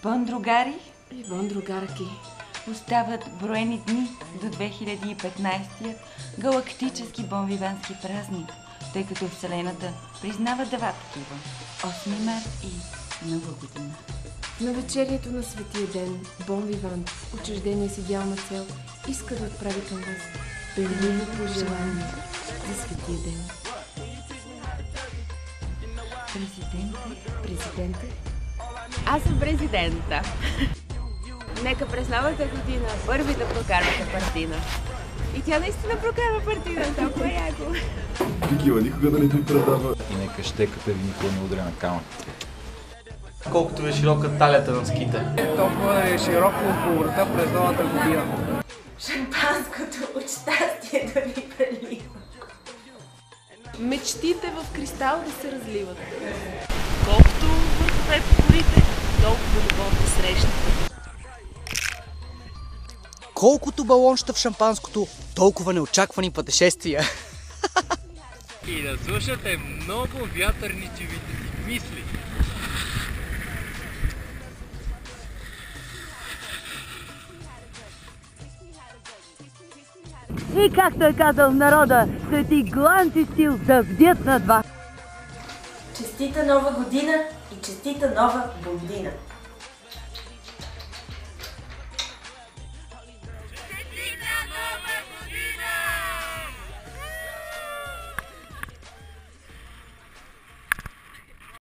Бон, другари! И бон, другарки! Остават броени дни до 2015-тият галактически бонвивански празник, тъй като Вселената признава два такива – 8 март и Нова година. На вечерието на Светия ден, Бон Вивант, учреждение с идеална цел, иска да отправи към вас певливо пожелание за Светия ден. Президенте? Аз съм президента. Нека през новата година първи да прокарвате партина. И тя наистина прокарва партина, толкова яко. Такива никога да не ви предава. И нека щеката ви никога не удря на камък. Колкото е широка талията на ските. Толкова е широко около врата през новата година. Шампанското от щастие да ви прелива. Мечтите в кристал да се разливат. Колкото върхове по горите, толкова любов да срещнете. Колкото балончета в шампанското, толкова неочаквани пътешествия. И да слушате много вятърничевите мисли. И както е казал народа, свети глан и стил да бдят на два. Честита нова година и честита нова година!